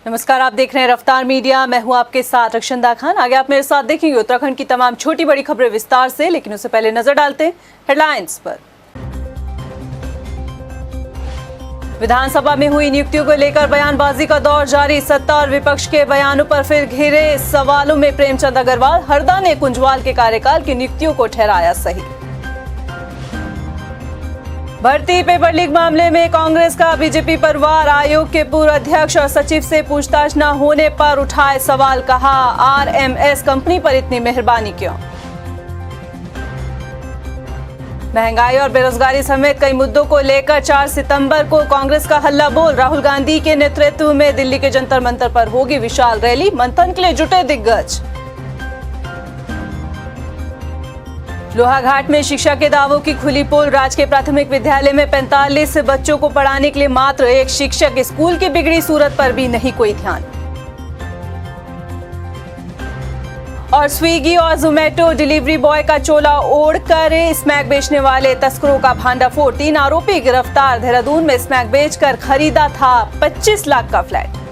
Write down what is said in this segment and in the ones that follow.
नमस्कार, आप देख रहे हैं रफ्तार मीडिया। मैं हूं आपके साथ रक्षंदा खान। आगे आप मेरे साथ देखेंगे उत्तराखंड की तमाम छोटी बड़ी खबरें विस्तार से, लेकिन उससे पहले नजर डालते हैं हेडलाइंस पर। विधानसभा में हुई नियुक्तियों को लेकर बयानबाजी का दौर जारी। सत्ता और विपक्ष के बयानों पर फिर घिरे सवालों में प्रेमचंद अग्रवाल। हरदा ने कुंजवाल के कार्यकाल की नियुक्तियों को ठहराया सही। भर्ती पेपर लीक मामले में कांग्रेस का बीजेपी पर वार। आयोग के पूर्व अध्यक्ष और सचिव से पूछताछ न होने पर उठाए सवाल। कहा, आरएमएस कंपनी पर इतनी मेहरबानी क्यों। महंगाई और बेरोजगारी समेत कई मुद्दों को लेकर 4 सितंबर को कांग्रेस का हल्ला बोल। राहुल गांधी के नेतृत्व में दिल्ली के जंतर मंतर पर होगी विशाल रैली। मंथन के लिए जुटे दिग्गज। लोहाघाट में शिक्षा के दावों की खुली पोल। राजकीय प्राथमिक विद्यालय में 45 बच्चों को पढ़ाने के लिए मात्र एक शिक्षक। स्कूल की बिगड़ी सूरत पर भी नहीं कोई ध्यान। और स्विगी और जोमेटो डिलीवरी बॉय का चोला ओढ़कर स्मैक बेचने वाले तस्करों का भांडाफोड़। 3 आरोपी गिरफ्तार। देहरादून में स्मैक बेचकर खरीदा था 25 लाख का फ्लैट।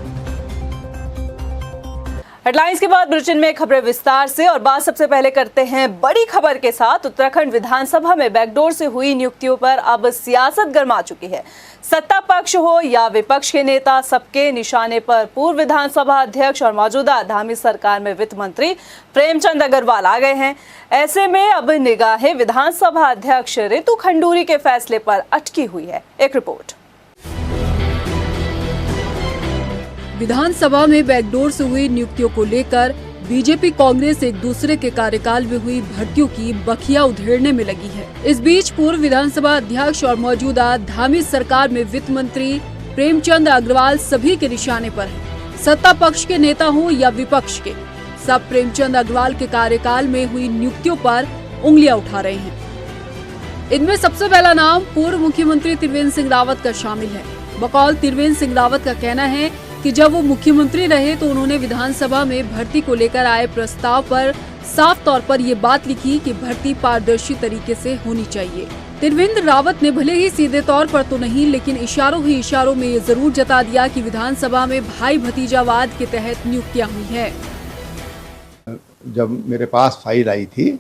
हेडलाइंस के बाद बुलेटिन में खबरें विस्तार से। और बात सबसे पहले करते हैं बड़ी खबर के साथ। उत्तराखंड विधानसभा में बैकडोर से हुई नियुक्तियों पर अब सियासत गर्मा चुकी है। सत्ता पक्ष हो या विपक्ष के नेता, सबके निशाने पर पूर्व विधानसभा अध्यक्ष और मौजूदा धामी सरकार में वित्त मंत्री प्रेमचंद अग्रवाल आ गए हैं। ऐसे में अब निगाहें विधानसभा अध्यक्ष रितु खंडूरी के फैसले पर अटकी हुई है। एक रिपोर्ट। विधानसभा में बैकडोर से हुई नियुक्तियों को लेकर बीजेपी कांग्रेस एक दूसरे के कार्यकाल में हुई भर्तियों की बखिया उधेड़ने में लगी है। इस बीच पूर्व विधानसभा अध्यक्ष और मौजूदा धामी सरकार में वित्त मंत्री प्रेमचंद अग्रवाल सभी के निशाने पर हैं। सत्ता पक्ष के नेता हो या विपक्ष के, सब प्रेमचंद अग्रवाल के कार्यकाल में हुई नियुक्तियों पर उंगलियां उठा रहे हैं। इनमें सबसे पहला नाम पूर्व मुख्यमंत्री त्रिवेंद्र सिंह रावत का शामिल है। बकौल त्रिवेंद्र सिंह रावत का कहना है कि जब वो मुख्यमंत्री रहे तो उन्होंने विधानसभा में भर्ती को लेकर आए प्रस्ताव पर साफ तौर पर ये बात लिखी कि भर्ती पारदर्शी तरीके से होनी चाहिए। त्रिवेंद्र रावत ने भले ही सीधे तौर पर तो नहीं, लेकिन इशारों ही इशारों में ये जरूर जता दिया कि विधानसभा में भाई भतीजावाद के तहत नियुक्तियां हुई है। जब मेरे पास फाइल आई थी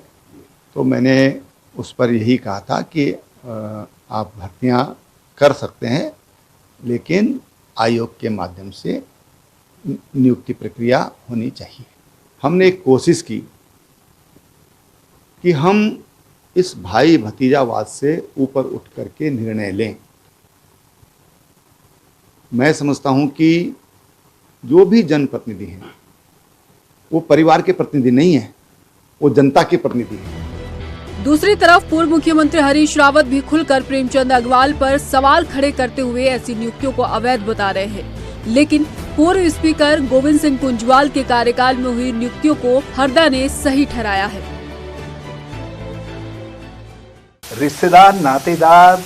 तो मैंने उस पर यही कहा था कि आप भर्तियां कर सकते हैं, लेकिन आयोग के माध्यम से नियुक्ति प्रक्रिया होनी चाहिए। हमने एक कोशिश की कि हम इस भाई भतीजावाद से ऊपर उठ करके निर्णय लें। मैं समझता हूं कि जो भी जनप्रतिनिधि हैं वो परिवार के प्रतिनिधि नहीं है, वो जनता के प्रतिनिधि हैं। दूसरी तरफ पूर्व मुख्यमंत्री हरीश रावत भी खुलकर प्रेमचंद अग्रवाल पर सवाल खड़े करते हुए ऐसी नियुक्तियों को अवैध बता रहे हैं। लेकिन पूर्व स्पीकर गोविंद सिंह कुंजवाल के कार्यकाल में हुई नियुक्तियों को हरदा ने सही ठहराया है। रिश्तेदार, नातेदार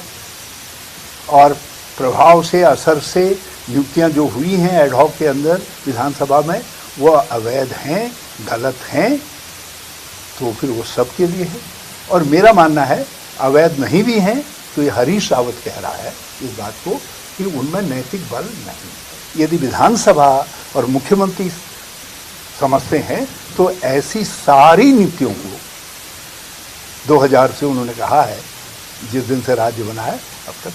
और प्रभाव से, असर से नियुक्तियां जो हुई हैं एडहॉक के अंदर विधानसभा में, वो अवैध हैं, गलत हैं, तो फिर वो सबके लिए है। और मेरा मानना है अवैध नहीं भी हैं तो ये हरीश रावत कह रहा है इस बात को कि उनमें नैतिक बल नहीं। यदि विधानसभा और मुख्यमंत्री समझते हैं तो ऐसी सारी नियुक्तियों को 2000 से उन्होंने कहा है, जिस दिन से राज्य बना है अब तक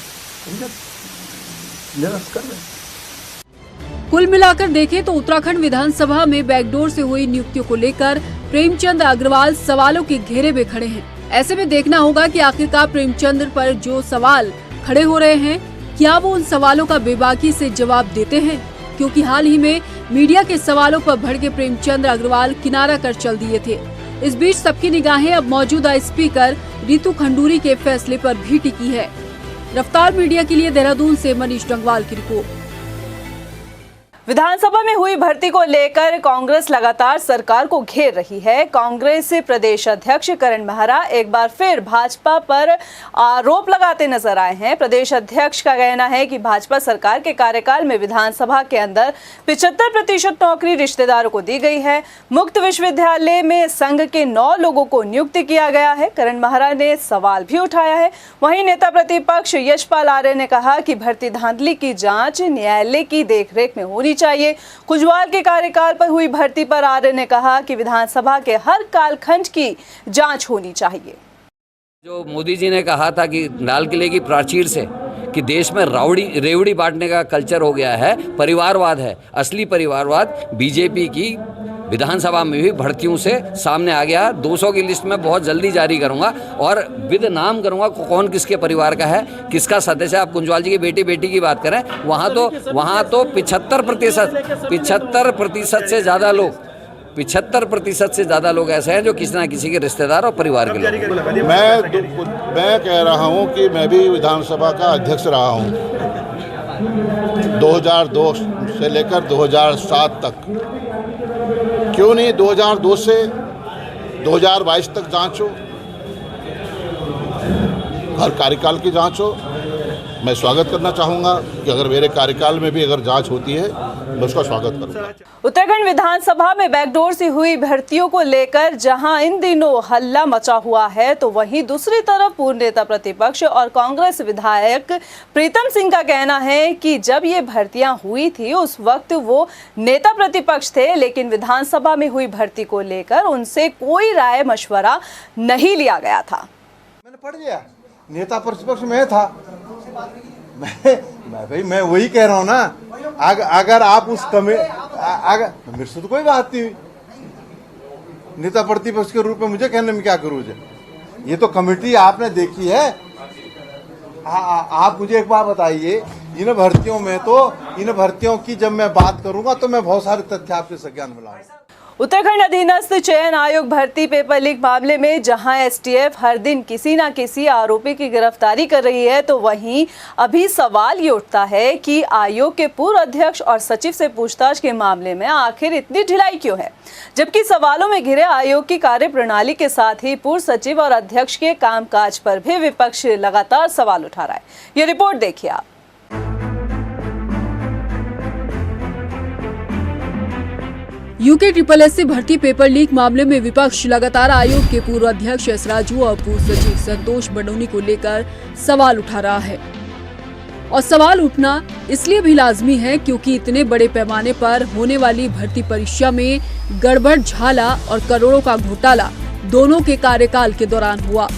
निरस्त कर रहे हैं। कुल मिलाकर देखें तो उत्तराखंड विधानसभा में बैकडोर से हुई नियुक्तियों को लेकर प्रेमचंद अग्रवाल सवालों के घेरे में खड़े हैं। ऐसे में देखना होगा कि आखिरकार प्रेमचंद पर जो सवाल खड़े हो रहे हैं, क्या वो उन सवालों का बेबाकी से जवाब देते हैं, क्योंकि हाल ही में मीडिया के सवालों पर भड़के प्रेमचंद अग्रवाल किनारा कर चल दिए थे। इस बीच सबकी निगाहें अब मौजूदा स्पीकर रितु खंडूरी के फैसले पर भी टिकी है। रफ्तार मीडिया के लिए देहरादून से मनीष डंगवाल की रिपोर्ट। विधानसभा में हुई भर्ती को लेकर कांग्रेस लगातार सरकार को घेर रही है। कांग्रेस प्रदेश अध्यक्ष करण मेहरा एक बार फिर भाजपा पर आरोप लगाते नजर आए हैं। प्रदेश अध्यक्ष का कहना है कि भाजपा सरकार के कार्यकाल में विधानसभा के अंदर 75% नौकरी रिश्तेदारों को दी गई है। मुक्त विश्वविद्यालय में संघ के 9 लोगों को नियुक्त किया गया है। करण मेहरा ने सवाल भी उठाया है। वहीं नेता प्रतिपक्ष यशपाल आर्य ने कहा कि भर्ती धांधली की जांच न्यायालय की देखरेख में होनी होनी चाहिए। कुजवाल के कार्यकाल पर हुई भर्ती पर आर्य ने कहा कि विधानसभा के हर कालखंड की जांच होनी चाहिए। जो मोदी जी ने कहा था कि लाल किले की प्राचीर से कि देश में रेवड़ी बांटने का कल्चर हो गया है, परिवारवाद है, असली परिवारवाद बीजेपी की विधानसभा में भी भर्तियों से सामने आ गया। 200 की लिस्ट में बहुत जल्दी जारी करूंगा और विद नाम करूंगा कौन किसके परिवार का है, किसका सदस्य है। आप कुंजवाल जी की बेटी की बात करें, वहाँ तो 75% से ज़्यादा लोग 75% से ज़्यादा लोग ऐसे हैं जो किसी ना किसी के रिश्तेदार और परिवार के लोग। मैं कह रहा हूं कि मैं भी विधानसभा का अध्यक्ष रहा हूं 2002 से लेकर 2007 तक। क्यों नहीं 2002 से 2022 तक जांच हो, हर कार्यकाल की जांच हो। मैं स्वागत करना चाहूँगा कि अगर मेरे कार्यकाल में भी अगर जांच होती है मैं उसका स्वागत करूँगा। उत्तराखंड विधानसभा में बैकडोर से हुई भर्तियों को लेकर जहां इन दिनों हल्ला मचा हुआ है, तो वहीं दूसरी तरफ पूर्व नेता प्रतिपक्ष और कांग्रेस विधायक प्रीतम सिंह का कहना है कि जब ये भर्तियां हुई थी उस वक्त वो नेता प्रतिपक्ष थे, लेकिन विधानसभा में हुई भर्ती को लेकर उनसे कोई राय मशवरा नहीं लिया गया था। मैंने पढ़ लिया, नेता प्रतिपक्ष में था। मैं वही कह रहा हूँ ना, अगर आप उस मेरे से तो कोई बात नहीं हुई, नेता प्रतिपक्ष के रूप में मुझे कहने में क्या करूँ? ये तो कमेटी आपने देखी है। आप मुझे एक बात बताइए, इन भर्तियों की जब मैं बात करूंगा तो मैं बहुत सारे तथ्य आपके संज्ञान में लाऊंगा। उत्तराखंड अधीनस्थ चयन आयोग भर्ती पेपर लीक मामले में जहां एसटीएफ हर दिन किसी न किसी आरोपी की गिरफ्तारी कर रही है, तो वहीं अभी सवाल ये उठता है कि आयोग के पूर्व अध्यक्ष और सचिव से पूछताछ के मामले में आखिर इतनी ढिलाई क्यों है, जबकि सवालों में घिरे आयोग की कार्यप्रणाली के साथ ही पूर्व सचिव और अध्यक्ष के कामकाज पर भी विपक्ष लगातार सवाल उठा रहा है। ये रिपोर्ट देखिए आप। यूके भर्ती पेपर लीक मामले में विपक्ष लगातार आयोग के पूर्व अध्यक्ष एस राजू और पूर्व सचिव संतोष बडोनी को लेकर सवाल उठा रहा है। और सवाल उठना इसलिए भी लाजमी है क्योंकि इतने बड़े पैमाने पर होने वाली भर्ती परीक्षा में गड़बड़, झाला और करोड़ों का घोटाला दोनों के कार्यकाल के दौरान हुआ।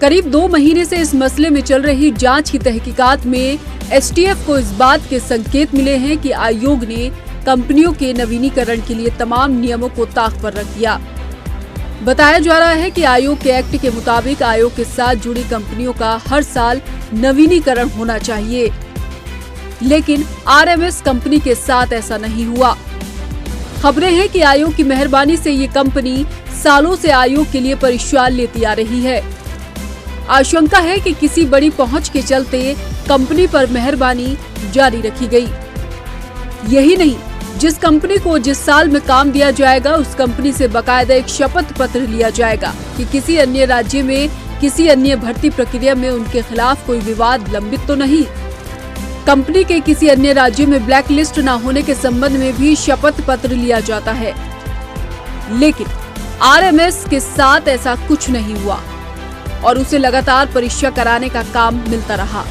करीब 2 महीने से इस मसले में चल रही जांच की तहकीकात में एसटीएफ को इस बात के संकेत मिले हैं कि आयोग ने कंपनियों के नवीनीकरण के लिए तमाम नियमों को ताक पर रख दिया। बताया जा रहा है कि आयोग के एक्ट के मुताबिक आयोग के साथ जुड़ी कंपनियों का हर साल नवीनीकरण होना चाहिए, लेकिन आरएमएस कंपनी के साथ ऐसा नहीं हुआ। खबरें हैं कि आयोग की मेहरबानी से ये कंपनी सालों से आयोग के लिए परीक्षा लेती आ रही है। आशंका है कि किसी बड़ी पहुंच के चलते कंपनी पर मेहरबानी जारी रखी गई। यही नहीं, जिस कंपनी को जिस साल में काम दिया जाएगा उस कंपनी से बकायदा एक शपथ पत्र लिया जाएगा कि किसी अन्य राज्य में किसी अन्य भर्ती प्रक्रिया में उनके खिलाफ कोई विवाद लंबित तो नहीं। कंपनी के किसी अन्य राज्य में ब्लैक लिस्ट न होने के संबंध में भी शपथ पत्र लिया जाता है, लेकिन आरएमएस के साथ ऐसा कुछ नहीं हुआ और उसे लगातार परीक्षा कराने का काम मिलता रहा।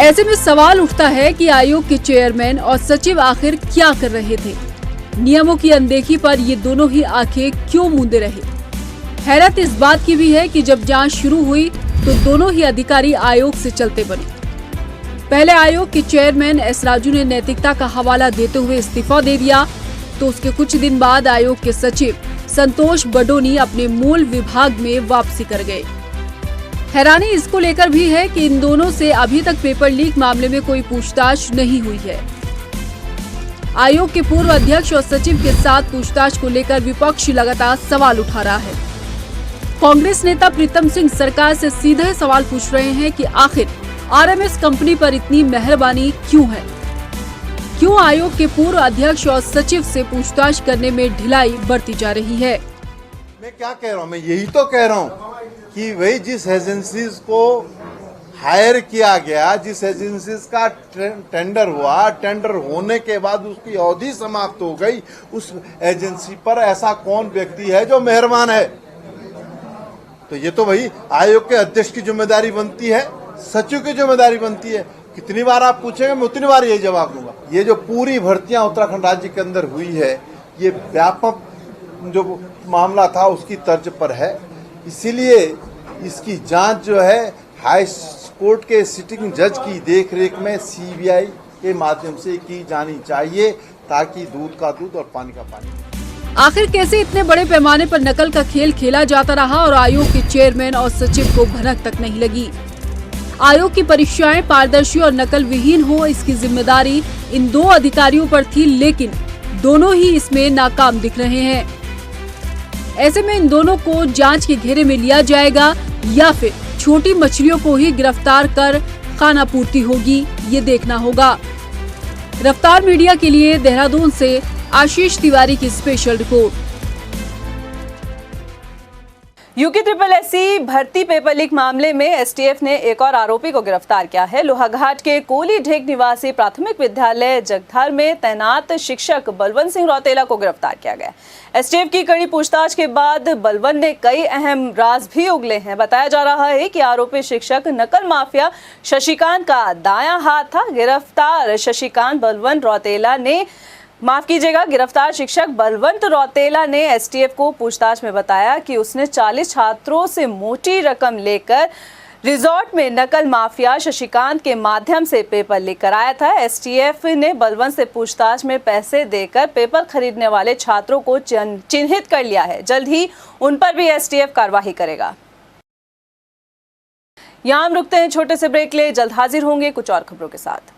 ऐसे में सवाल उठता है कि आयोग के चेयरमैन और सचिव आखिर क्या कर रहे थे? नियमों की अनदेखी पर ये दोनों ही आंखें क्यों मूंदे रहे? हैरत इस बात की भी है कि जब जांच शुरू हुई तो दोनों ही अधिकारी आयोग से चलते बने। पहले आयोग के चेयरमैन एस राजू ने नैतिकता का हवाला देते हुए इस्तीफा दे दिया, तो उसके कुछ दिन बाद आयोग के सचिव संतोष बडोनी अपने मूल विभाग में वापसी कर गए। हैरानी इसको लेकर भी है कि इन दोनों से अभी तक पेपर लीक मामले में कोई पूछताछ नहीं हुई है। आयोग के पूर्व अध्यक्ष और सचिव के साथ पूछताछ को लेकर विपक्ष लगातार सवाल उठा रहा है। कांग्रेस नेता प्रीतम सिंह सरकार से सीधे सवाल पूछ रहे हैं कि आखिर आरएमएस कंपनी पर इतनी मेहरबानी क्यों है? क्यों आयोग के पूर्व अध्यक्ष और सचिव से पूछताछ करने में ढिलाई बरती जा रही है? मैं क्या कह रहा हूँ, मैं यही तो कह रहा हूँ कि वही जिस एजेंसीज को हायर किया गया, जिस एजेंसीज का टेंडर हुआ, टेंडर होने के बाद उसकी अवधि समाप्त हो गई, उस एजेंसी पर ऐसा कौन व्यक्ति है जो मेहरबान है? तो ये तो वही आयोग के अध्यक्ष की जिम्मेदारी बनती है, सचिव की जिम्मेदारी बनती है। कितनी बार आप पूछेंगे मैं उतनी बार यही जवाब दूंगा। ये जो पूरी भर्तियां उत्तराखंड राज्य के अंदर हुई है, ये व्यापक जो मामला था उसकी तर्ज पर है। इसीलिए इसकी जांच जो है हाई कोर्ट के सिटिंग जज की देखरेख में सीबीआई के माध्यम से की जानी चाहिए, ताकि दूध का दूध और पानी का पानी। आखिर कैसे इतने बड़े पैमाने पर नकल का खेल खेला जाता रहा और आयोग के चेयरमैन और सचिव को भनक तक नहीं लगी। आयोग की परीक्षाएं पारदर्शी और नकल विहीन हो, इसकी जिम्मेदारी इन दो अधिकारियों पर थी, लेकिन दोनों ही इसमें नाकाम दिख रहे हैं। ऐसे में इन दोनों को जांच के घेरे में लिया जाएगा या फिर छोटी मछलियों को ही गिरफ्तार कर खाना पूर्ति होगी, ये देखना होगा। रफ्तार मीडिया के लिए देहरादून से आशीष तिवारी की स्पेशल रिपोर्ट। यूके SSSC भर्ती पेपर लीक मामले में एसटीएफ ने एक और आरोपी को गिरफ्तार किया है। लोहाघाट के कोली ढेक निवासी प्राथमिक विद्यालय जगधार में तैनात शिक्षक बलवंत सिंह रौतेला को गिरफ्तार किया गया। एसटीएफ की कड़ी पूछताछ के बाद बलवंत ने कई अहम राज भी उगले हैं। बताया जा रहा है कि आरोपी शिक्षक नकल माफिया शशिकांत का दायां हाथ था। गिरफ्तार शिक्षक बलवंत रौतेला ने एसटीएफ को पूछताछ में बताया कि उसने 40 छात्रों से मोटी रकम लेकर रिजॉर्ट में नकल माफिया शशिकांत के माध्यम से पेपर लीक कराया था। एसटीएफ ने बलवंत से पूछताछ में पैसे देकर पेपर खरीदने वाले छात्रों को चिन्हित कर लिया है। जल्द ही उन पर भी एसटीएफ कार्रवाई करेगा। यहाँ हम रुकते हैं छोटे से ब्रेक ले, जल्द हाजिर होंगे कुछ और खबरों के साथ।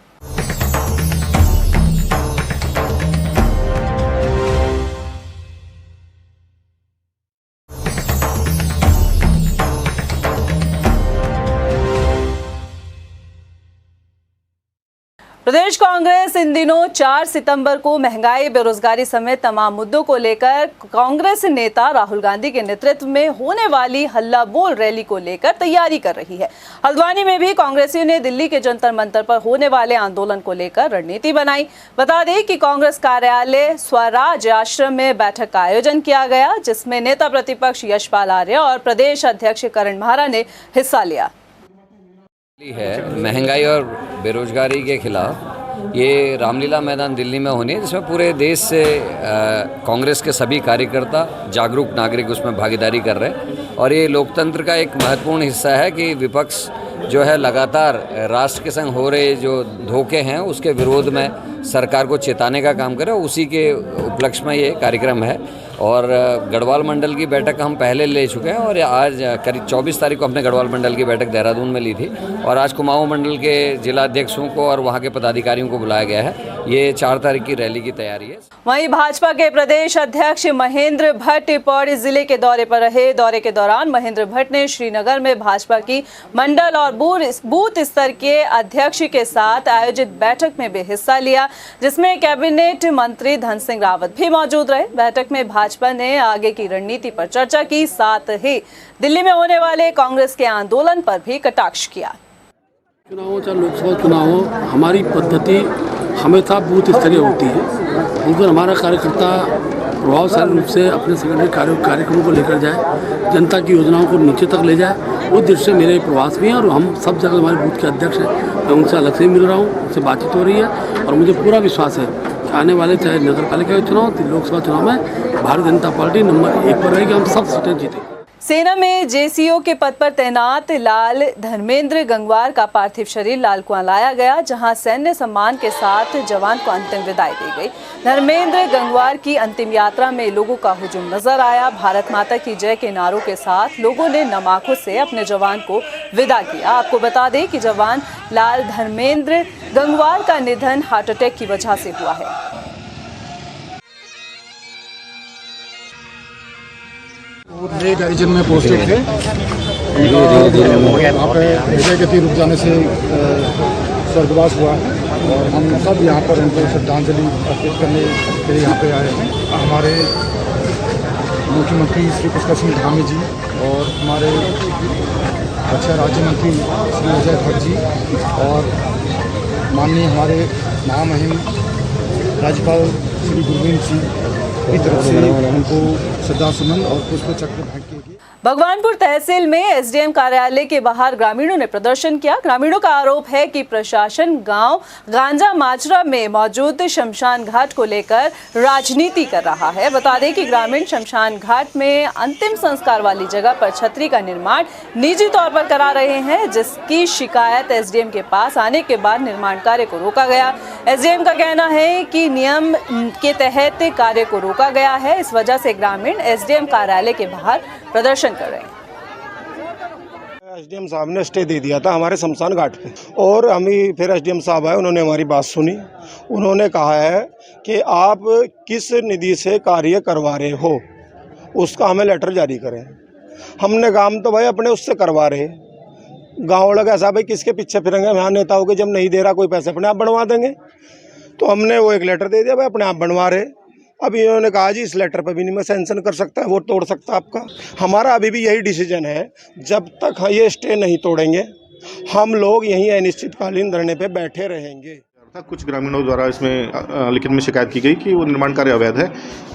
प्रदेश कांग्रेस इन दिनों 4 सितंबर को महंगाई, बेरोजगारी समेत तमाम मुद्दों को लेकर कांग्रेस नेता राहुल गांधी के नेतृत्व में होने वाली हल्ला बोल रैली को लेकर तैयारी कर रही है। हल्द्वानी में भी कांग्रेसियों ने दिल्ली के जंतर मंतर पर होने वाले आंदोलन को लेकर रणनीति बनाई। बता दें कि कांग्रेस कार्यालय स्वराज आश्रम में बैठक का आयोजन किया गया, जिसमें नेता प्रतिपक्ष यशपाल आर्य और प्रदेश अध्यक्ष करण महारा ने हिस्सा लिया। है महंगाई और बेरोजगारी के खिलाफ ये रामलीला मैदान दिल्ली में होनी है, जिसमें पूरे देश से कांग्रेस के सभी कार्यकर्ता, जागरूक नागरिक उसमें भागीदारी कर रहे हैं। और ये लोकतंत्र का एक महत्वपूर्ण हिस्सा है कि विपक्ष जो है लगातार राष्ट्र के संग हो रहे जो धोखे हैं उसके विरोध में सरकार को चेताने का काम करे। उसी के उपलक्ष्य में ये कार्यक्रम है। और गढ़वाल मंडल की बैठक हम पहले ले चुके हैं और आज करीब 24 तारीख को हमने गढ़वाल मंडल की बैठक देहरादून में ली थी और आज कुमाऊं मंडल के जिला अध्यक्षों को और वहां के पदाधिकारियों को बुलाया गया है। ये 4 तारीख की रैली की तैयारी है। वहीं भाजपा के प्रदेश अध्यक्ष महेंद्र भट्ट पौड़ी जिले के दौरे पर रहे। दौरे के दौरान महेंद्र भट्ट ने श्रीनगर में भाजपा की मंडल और बूथ स्तर के अध्यक्ष के साथ आयोजित बैठक में भी हिस्सा लिया, जिसमें कैबिनेट मंत्री धन सिंह रावत भी मौजूद रहे। बैठक में भाजपा ने आगे की रणनीति पर चर्चा की, साथ ही दिल्ली में होने वाले कांग्रेस के आंदोलन पर भी कटाक्ष किया। चुनाव चाहे लोकसभा चुनाव हो, हमारी पद्धति हमेशा बूथ स्तरीय होती है। उस पर हमारा कार्यकर्ता प्रभावशाली रूप से अपने संगठन कार्यक्रमों को लेकर जाए, जनता की योजनाओं को नीचे तक ले जाए। उस दृष्टि से मेरे प्रवास भी हैं और हम सब जगह हमारे बूथ के अध्यक्ष हैं, मैं उनसे अलग से मिल रहा हूँ, उनसे बातचीत हो रही है और मुझे पूरा विश्वास है कि आने वाले चाहे नगर पालिका के चुनाव, लोकसभा चुनाव में भारतीय जनता पार्टी नंबर 1 पर रहेगी। हम सब सीटें जीतेंगे। सेना में जेसीओ के पद पर तैनात लाल धर्मेंद्र गंगवार का पार्थिव शरीर लाल कुआं लाया गया, जहां सैन्य सम्मान के साथ जवान को अंतिम विदाई दी गई। धर्मेंद्र गंगवार की अंतिम यात्रा में लोगों का हुजूम नजर आया। भारत माता की जय के नारों के साथ लोगों ने नम आंखों से अपने जवान को विदा किया। आपको बता दें कि जवान लाल धर्मेंद्र गंगवार का निधन हार्ट अटैक की वजह से हुआ है। नए गाइजन में पोस्टेड थे। वहाँ पे हृदय गति रुक जाने से स्वर्गवास हुआ है और हम सब यहाँ पर उनको श्रद्धांजलि अर्पित करने के लिए यहाँ पे आए हैं। हमारे मुख्यमंत्री श्री पुष्कर सिंह धामी जी और हमारे रक्षा राज्य मंत्री श्री अजय भट्ट जी और माननीय हमारे महामहिम राज्यपाल श्री गुरविंद सिंह की तरफ से उनको श्रद्धा सुमन और पुष्प चक्र भेंट किए गए। भगवानपुर तहसील में एसडीएम कार्यालय के बाहर ग्रामीणों ने प्रदर्शन किया। ग्रामीणों का आरोप है कि प्रशासन गांव गांजा माजरा में मौजूद शमशान घाट को लेकर राजनीति कर रहा है। बता दें कि ग्रामीण शमशान घाट में अंतिम संस्कार वाली जगह पर छतरी का निर्माण निजी तौर पर करा रहे हैं, जिसकी शिकायत एसडीएम के पास आने के बाद निर्माण कार्य को रोका गया। एसडीएम का कहना है कि नियम के तहत कार्य को रोका गया है, इस वजह से ग्रामीण एसडीएम कार्यालय के बाहर प्रदर्शन कर रहे हैं। एसडीएम साहब ने स्टे दे दिया था हमारे शमशान घाट पे, और हम ही फिर एसडीएम साहब आए, उन्होंने हमारी बात सुनी। उन्होंने कहा है कि आप किस निधि से कार्य करवा रहे हो, उसका हमें लेटर जारी करें। हमने काम तो भाई अपने उससे करवा रहे, गाँव वालों का ऐसा भाई किसके पीछे फिरेंगे, यहाँ नेताओं के जब नहीं दे रहा कोई पैसे अपने आप बनवा देंगे। तो हमने वो एक लेटर दे दिया, भाई अपने आप बनवा रहे। अभी इन्होंने कहा जी इस लेटर पर भी नहीं मैं सैंक्शन कर सकता है, वो तोड़ सकता आपका। हमारा अभी भी यही डिसीजन है, जब तक ये स्टे नहीं तोड़ेंगे हम लोग यहीं अनिश्चितकालीन धरने पे बैठे रहेंगे। कुछ ग्रामीणों द्वारा इसमें लिखित में शिकायत की गई कि वो निर्माण कार्य अवैध है,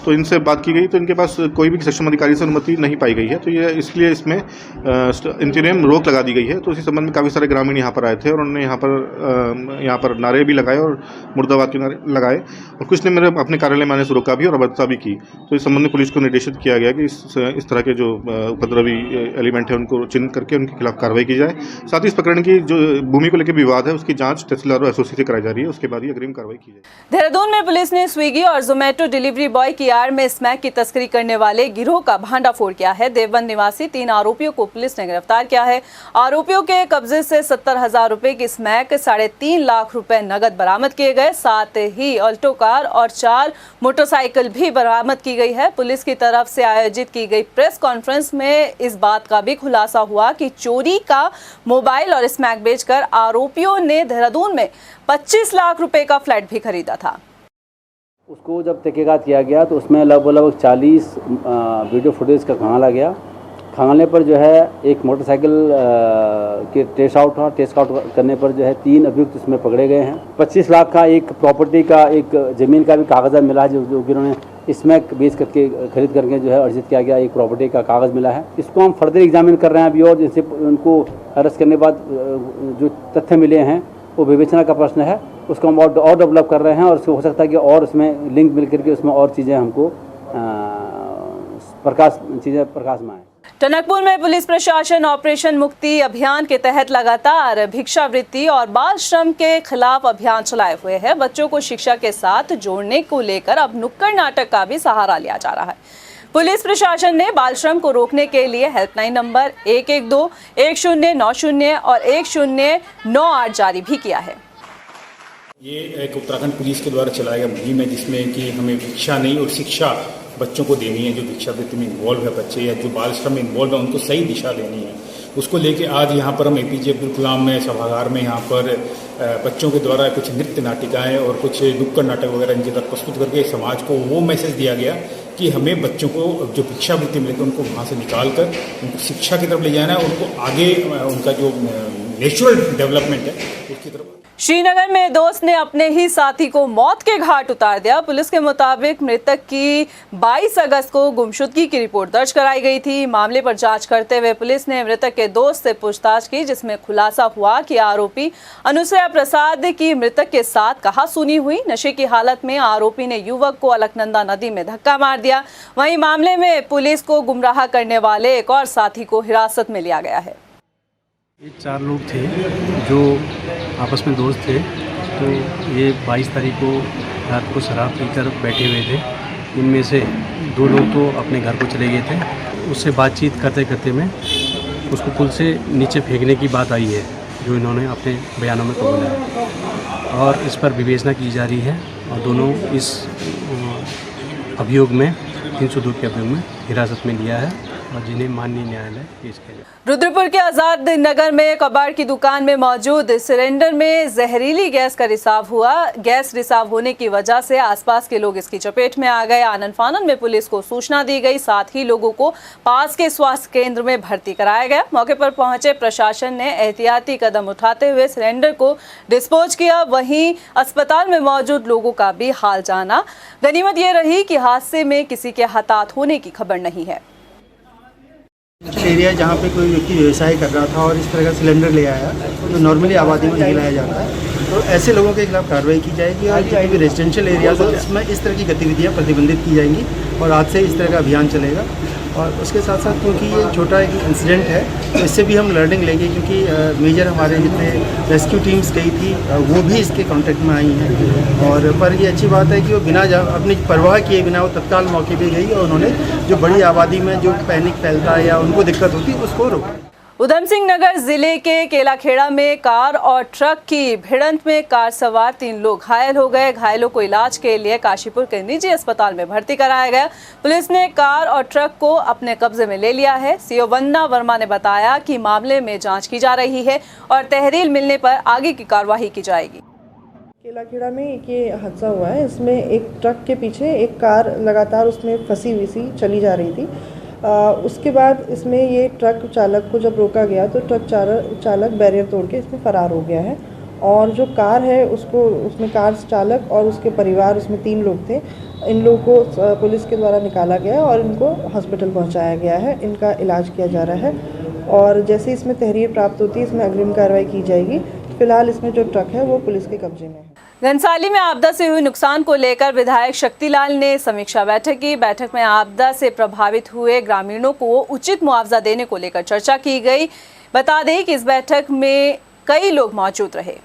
तो इनसे बात की गई तो इनके पास कोई भी सक्षम अधिकारी से अनुमति नहीं पाई गई है, तो ये इसलिए इसमें इंतरिम रोक लगा दी गई है। तो इसी संबंध में काफ़ी सारे ग्रामीण यहाँ पर आए थे और उन्होंने यहाँ पर नारे भी लगाए और मुर्दाबाद के नारे लगाए, और कुछ ने मेरे अपने कार्यालय में आने से रोका भी और अभद्रता भी की। तो इस संबंध में पुलिस को निर्देशित किया गया कि इस तरह के जो उपद्रवी एलिमेंट है उनको चिन्ह करके उनके खिलाफ कार्रवाई की जाए। साथ ही इस प्रकरण की जो भूमि को लेकर विवाद है उसकी जाँच तहसीलदार और एसओसी से कराई जा रही है, उसके बाद ही अग्रिम कार्रवाई की जाए। देहरादून में पुलिस ने स्विगी और जोमेटो डिलीवरी बॉय की आड़ में स्मैक की तस्करी करने वाले गिरोह का भांडाफोड़ किया है। देवबंद निवासी 3 आरोपियों को पुलिस ने गिरफ्तार किया है। आरोपियों के कब्जे से 70,000 रुपए की स्मैक, 3.5 लाख रुपए नगद बरामद किए गए। साथ ही ऑल्टो कार और 4 मोटरसाइकिल भी बरामद की गई है। पुलिस की तरफ से आयोजित की गई प्रेस कॉन्फ्रेंस में इस बात का भी खुलासा हुआ कि चोरी का मोबाइल और स्मैक बेचकर आरोपियों ने देहरादून में 25 लाख रुपए का फ्लैट भी खरीदा था। उसको जब तहकीकात किया गया तो उसमें लगभग 40 वीडियो फुटेज का खंगाला गया। खंगालने पर जो है एक मोटरसाइकिल के टेस्ट आउट करने पर जो है 3 अभियुक्त इसमें पकड़े गए हैं। 25 लाख का एक प्रॉपर्टी का, एक ज़मीन का भी कागज़ मिला है जो कि उन्होंने इसमें बेच करके खरीद करके जो है अर्जित किया गया, एक प्रॉपर्टी का कागज़ मिला है। इसको हम फर्दर एग्जामिन कर रहे हैं अभी, और जिनसे उनको अरेस्ट करने के बाद जो तथ्य मिले हैं वो विवेचना का प्रश्न है, उसको हम और डेवलप कर रहे हैं, और उसको हो सकता है कि और उसमें लिंक मिल करके उसमें और चीज़ें हमको प्रकाश में आए। टनकपुर में पुलिस प्रशासन ऑपरेशन मुक्ति अभियान के तहत लगातार भिक्षावृत्ति और बाल श्रम के खिलाफ अभियान चलाए हुए है। बच्चों को शिक्षा के साथ जोड़ने को लेकर अब नुक्कड़ नाटक का भी सहारा लिया जा रहा है। पुलिस प्रशासन ने बाल श्रम को रोकने के लिए हेल्पलाइन नंबर 112, 1090 और 1098 जारी भी किया है। ये एक उत्तराखंड पुलिस के द्वारा चलाया गया मुहिम है, जिसमें कि हमें भिक्षा नहीं और शिक्षा बच्चों को देनी है। जो भिक्षावृत्ति में इन्वॉल्व है बच्चे या जो बाल श्रम में इन्वॉल्व है उनको सही दिशा देनी है। उसको लेके आज यहाँ पर हम एपीजे अब्दुल कलाम में सभागार में यहाँ पर बच्चों के द्वारा कुछ नृत्य नाटिकाएं और कुछ नुक्कड़ नाटक वगैरह इनके तहत प्रस्तुत करके समाज को वो मैसेज दिया गया कि हमें बच्चों को जो भिक्षावृत्ति मिलती है उनको वहाँ से निकाल कर उनको शिक्षा की तरफ ले जाना है, उनको आगे उनका जो नेचुरल डेवलपमेंट है उसकी तरफ। श्रीनगर में दोस्त ने अपने ही साथी को मौत के घाट उतार दिया। पुलिस के मुताबिक मृतक की 22 अगस्त को गुमशुदगी की रिपोर्ट दर्ज कराई गई थी। मामले पर जांच करते हुए पुलिस ने मृतक के दोस्त से पूछताछ की, जिसमें खुलासा हुआ कि आरोपी अनुसया प्रसाद की मृतक के साथ कहासुनी हुई। नशे की हालत में आरोपी ने युवक को अलकनंदा नदी में धक्का मार दिया। वहीं मामले में पुलिस को गुमराह करने वाले एक और साथी को हिरासत में लिया गया है। 4 लोग थे जो आपस में दोस्त थे। तो ये 22 तारीख को रात को शराब पीकर बैठे हुए थे। इनमें से 2 लोग तो अपने घर को चले गए थे। उससे बातचीत करते करते में उसको पुल से नीचे फेंकने की बात आई है, जो इन्होंने अपने बयानों में कबूला है, और इस पर विवेचना की जा रही है। और दोनों इस अभियोग में 302 के अभियोग में हिरासत में लिया है और जिन्हें माननीय न्यायालय पेश किया। रुद्रपुर के आजाद नगर में कबाड़ की दुकान में मौजूद सिलेंडर में जहरीली गैस का रिसाव हुआ। गैस रिसाव होने की वजह से आसपास के लोग इसकी चपेट में आ गए। आनन फानन में पुलिस को सूचना दी गई, साथ ही लोगों को पास के स्वास्थ्य केंद्र में भर्ती कराया गया। मौके पर पहुंचे प्रशासन ने एहतियाती कदम उठाते हुए सिलेंडर को डिस्पोज किया। वहीं अस्पताल में मौजूद लोगों का भी हाल जाना। गनीमत ये रही कि हादसे में किसी के हताहत होने की खबर नहीं है। एरिया जहाँ पे कोई व्यक्ति व्यवसाय कर रहा था और इस तरह का सिलेंडर ले आया तो नॉर्मली आबादी में नहीं लाया जाता है, तो ऐसे लोगों के खिलाफ कार्रवाई की जाएगी और जितने भी रेजिडेंशियल एरिया तो इसमें इस तरह की गतिविधियाँ प्रतिबंधित की जाएंगी और आज से इस तरह का अभियान चलेगा। और उसके साथ साथ क्योंकि ये छोटा एक इंसिडेंट है तो इससे भी हम लर्निंग लेंगे, क्योंकि मेजर हमारे जितने रेस्क्यू टीम्स गई थी वो भी इसके कांटेक्ट में आई हैं। और पर ये अच्छी बात है कि वो बिना अपनी परवाह किए बिना वो तत्काल मौके पे गई और उन्होंने जो बड़ी आबादी में जो पैनिक फैलता है या उनको दिक्कत होती है उसको रोका। उधम सिंह नगर जिले के केलाखेड़ा में कार और ट्रक की भिड़ंत में कार सवार 3 लोग घायल हो गए। घायलों को इलाज के लिए काशीपुर के निजी अस्पताल में भर्ती कराया गया। पुलिस ने कार और ट्रक को अपने कब्जे में ले लिया है। सीओ वंदना वर्मा ने बताया कि मामले में जांच की जा रही है और तहरीर मिलने पर आगे की कार्यवाही की जाएगी। केलाखेड़ा में ये हादसा हुआ है, इसमें एक ट्रक के पीछे एक कार लगातार उसमें फंसी हुई सी चली जा रही थी। उसके बाद इसमें ये ट्रक चालक को जब रोका गया तो ट्रक चालक बैरियर तोड़ के इसमें फ़रार हो गया है और जो कार है उसको उसमें कार चालक और उसके परिवार उसमें 3 लोग थे। इन लोगों को पुलिस के द्वारा निकाला गया है और इनको हॉस्पिटल पहुंचाया गया है, इनका इलाज किया जा रहा है और जैसे इसमें तहरीर प्राप्त होती है इसमें अग्रिम कार्रवाई की जाएगी। फिलहाल इसमें जो ट्रक है वो पुलिस के कब्जे में है। घनसाली में आपदा से हुए नुकसान को लेकर विधायक शक्तिलाल ने समीक्षा बैठक की। बैठक में आपदा से प्रभावित हुए ग्रामीणों को उचित मुआवजा देने को लेकर चर्चा की गई। बता दें कि इस बैठक में कई लोग मौजूद रहे।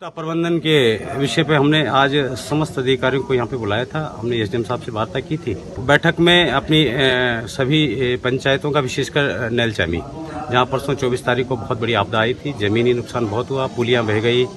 प्रबंधन के विषय पे हमने आज समस्त अधिकारियों को यहाँ पे बुलाया था। हमने एसडीएम साहब से वार्ता की थी। बैठक में अपनी सभी पंचायतों का विशेषकर नैलचामी, जहाँ परसों 24 तारीख को बहुत बड़ी आपदा आई थी, जमीनी नुकसान बहुत हुआ, पुलियाँ बह गई,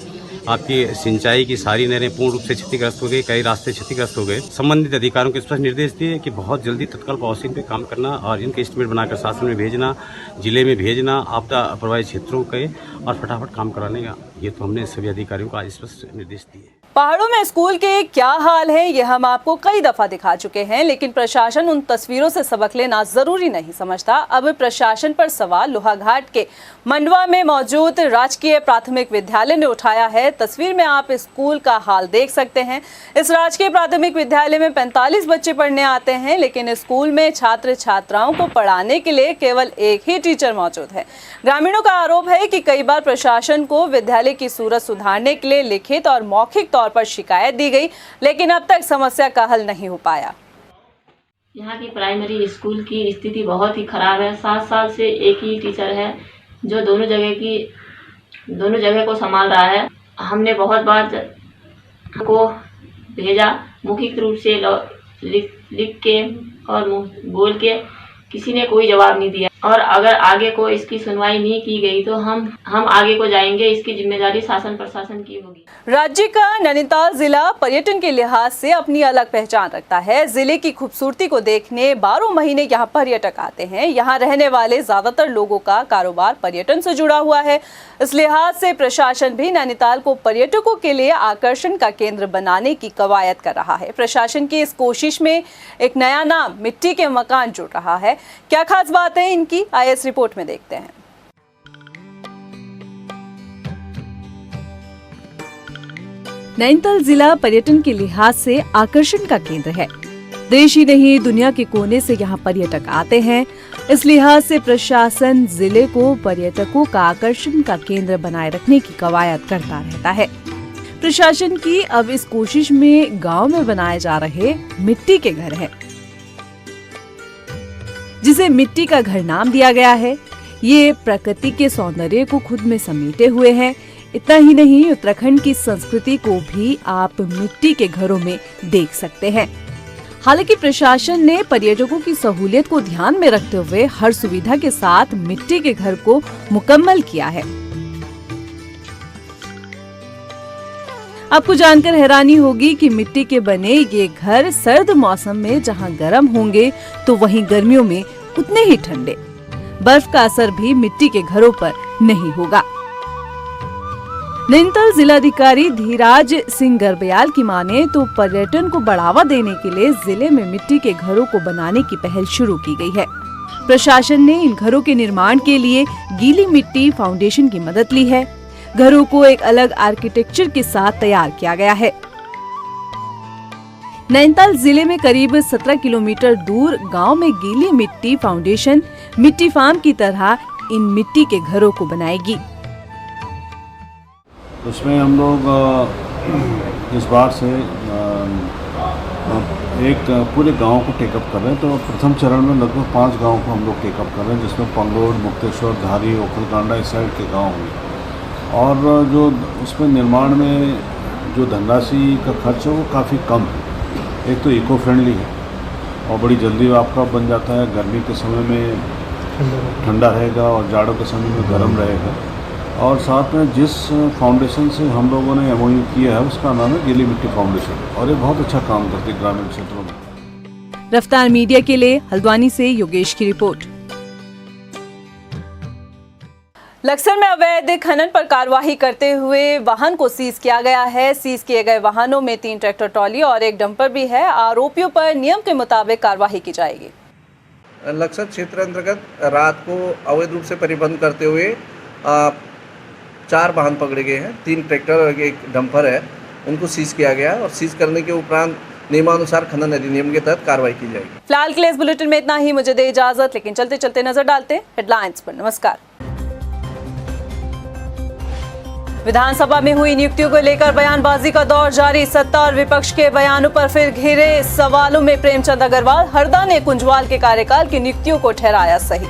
आपकी सिंचाई की सारी नहरें पूर्ण रूप से क्षतिग्रस्त हो गई, कई रास्ते क्षतिग्रस्त हो गए। संबंधित अधिकारियों को स्पष्ट निर्देश दिए कि बहुत जल्दी तत्काल पाउसिंग पे काम करना और इनके एस्टिमेट बनाकर शासन में भेजना, जिले में भेजना, आपदा प्रभावित क्षेत्रों के और फटाफट काम कराने का, ये तो हमने सभी अधिकारियों को आज स्पष्ट निर्देश दिए। पहाड़ों में स्कूल के क्या हाल है ये हम आपको कई दफा दिखा चुके हैं, लेकिन प्रशासन उन तस्वीरों से सबक लेना जरूरी नहीं समझता। अब प्रशासन पर सवाल लोहाघाट के मंडवा में मौजूद राजकीय प्राथमिक विद्यालय ने उठाया है। तस्वीर में आप स्कूल का हाल देख सकते हैं। इस राजकीय प्राथमिक विद्यालय में 45 बच्चे पढ़ने आते हैं, लेकिन स्कूल में छात्र छात्राओं को पढ़ाने के लिए केवल एक ही टीचर मौजूद है। ग्रामीणों का आरोप है कि कई बार प्रशासन को विद्यालय की सूरत सुधारने के लिए लिखित और मौखिक तौर पर शिकायत दी गई, लेकिन अब तक समस्या का हल नहीं हो पाया। यहाँ की प्राइमरी स्कूल की स्थिति बहुत ही खराब है। 7 साल से एक ही टीचर है जो दोनों जगह को संभाल रहा है। हमने बहुत बार को भेजा मौखिक रूप से लिख के और बोल के, किसी ने कोई जवाब नहीं दिया और अगर आगे को इसकी सुनवाई नहीं की गई तो हम आगे को जाएंगे। इसकी जिम्मेदारी शासन प्रशासन की होगी। राज्य का नैनीताल जिला पर्यटन के लिहाज से अपनी अलग पहचान रखता है। जिले की खूबसूरती को देखने 12 महीने यहाँ पर्यटक आते हैं। यहाँ रहने वाले ज्यादातर लोगों का कारोबार पर्यटन से जुड़ा हुआ है। इस लिहाज से प्रशासन भी नैनीताल को पर्यटकों के लिए आकर्षण का केंद्र बनाने की कवायद कर रहा है। प्रशासन की इस कोशिश में एक नया नाम मिट्टी के मकान जुड़ रहा है। क्या खास बात है इनकी, आइए इस रिपोर्ट में देखते हैं। नैनीताल जिला पर्यटन के लिहाज से आकर्षण का केंद्र है। देश ही नहीं दुनिया के कोने से यहाँ पर्यटक आते हैं। इस लिहाज से प्रशासन जिले को पर्यटकों का आकर्षण का केंद्र बनाए रखने की कवायद करता रहता है। प्रशासन की अब इस कोशिश में गांव में बनाए जा रहे मिट्टी के घर हैं, जिसे मिट्टी का घर नाम दिया गया है। ये प्रकृति के सौंदर्य को खुद में समेटे हुए हैं। इतना ही नहीं, उत्तराखंड की संस्कृति को भी आप मिट्टी के घरों में देख सकते हैं। हालांकि प्रशासन ने पर्यटकों की सहूलियत को ध्यान में रखते हुए हर सुविधा के साथ मिट्टी के घर को मुकम्मल किया है। आपको जानकर हैरानी होगी कि मिट्टी के बने ये घर सर्द मौसम में जहां गर्म होंगे तो वहीं गर्मियों में उतने ही ठंडे। बर्फ का असर भी मिट्टी के घरों पर नहीं होगा। नैनीताल जिलाधिकारी धीराज सिंह गर्ब्याल की माने तो पर्यटन को बढ़ावा देने के लिए जिले में मिट्टी के घरों को बनाने की पहल शुरू की गई है। प्रशासन ने इन घरों के निर्माण के लिए गीली मिट्टी फाउंडेशन की मदद ली है। घरों को एक अलग आर्किटेक्चर के साथ तैयार किया गया है। नैनीताल जिले में करीब 17 किलोमीटर दूर गांव में गीली मिट्टी फाउंडेशन मिट्टी फार्म की तरह इन मिट्टी के घरों को बनाएगी। उसमें हम लोग इस बार से एक पूरे गांव को टेकअप कर रहे हैं। तो प्रथम चरण में लगभग 5 गांव को हम लोग टेकअप कर रहे हैं, जिसमें पंगोड़, मुक्तेश्वर, धारी, ओखलकांडा इस साइड के गांव होंगे। और जो उसमें निर्माण में जो धनराशि का खर्च है वो काफ़ी कम है। एक तो इको फ्रेंडली है और बड़ी जल्दी आपका बन जाता है। गर्मी के समय में ठंडा रहेगा और जाड़ों के समय में गर्म रहेगा। और साथ में जिस फाउंडेशन से हम लोगों ने MOU किया है उसका नाम है गीली मिट्टी फाउंडेशन, और ये बहुत अच्छा काम करती है ग्रामीण क्षेत्रों में। रफ्तार मीडिया के लिए हल्द्वानी से योगेश की रिपोर्ट। लक्सर में अवैध खनन पर कार्रवाई करते हुए वाहन को सीज किया गया है। सीज किए गए वाहनों में 3 ट्रैक्टर ट्रॉली और 1 डंपर भी है। आरोपियों पर नियम के मुताबिक कार्रवाई की जाएगी। लक्सर क्षेत्र अंतर्गत रात को अवैध रूप से परिवहन करते हुए 4 वाहन पकड़े गए हैं। 3 ट्रैक्टर और 1 डंपर है, उनको सीज किया गया और सीज करने के उपरांत नियमानुसार खनन अधिनियम के तहत कार्रवाई की जाएगी। फिलहाल के लिए इस बुलेटिन में इतना ही। मुझे दे इजाजत, लेकिन चलते चलते नजर डालते हैं हेडलाइंस पर। नमस्कार। विधानसभा में हुई नियुक्तियों को लेकर बयानबाजी का दौर जारी। सत्ता और विपक्ष के बयानों पर फिर घिरे सवालों में प्रेमचंद अग्रवाल। हरदा ने कुंजवाल के कार्यकाल की नियुक्तियों को ठहराया सही।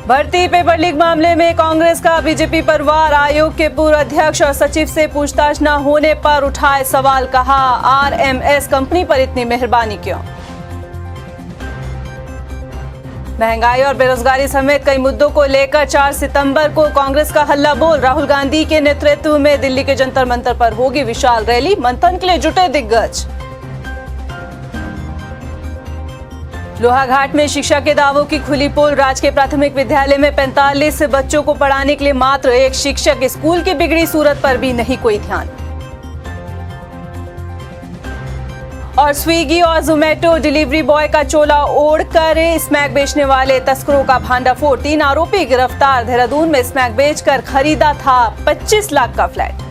भर्ती पेपर लीक मामले में कांग्रेस का बीजेपी पर वार। आयोग के पूर्व अध्यक्ष और सचिव से पूछताछ न होने पर उठाए सवाल। कहा, RMS कंपनी पर इतनी मेहरबानी क्यों? महंगाई और बेरोजगारी समेत कई मुद्दों को लेकर 4 सितंबर को कांग्रेस का हल्ला बोल। राहुल गांधी के नेतृत्व में दिल्ली के जंतर मंतर पर होगी विशाल रैली। मंथन के लिए जुटे दिग्गज। लोहाघाट में शिक्षा के दावों की खुली पोल। राजकीय प्राथमिक विद्यालय में 45 बच्चों को पढ़ाने के लिए मात्र 1 शिक्षक। स्कूल की बिगड़ी सूरत पर भी नहीं कोई ध्यान। और स्विगी और जोमेटो डिलीवरी बॉय का चोला ओढ़कर स्मैक बेचने वाले तस्करों का भांडाफोड़। 3 आरोपी गिरफ्तार। देहरादून में स्मैक बेचकर खरीदा था 25 लाख का फ्लैट।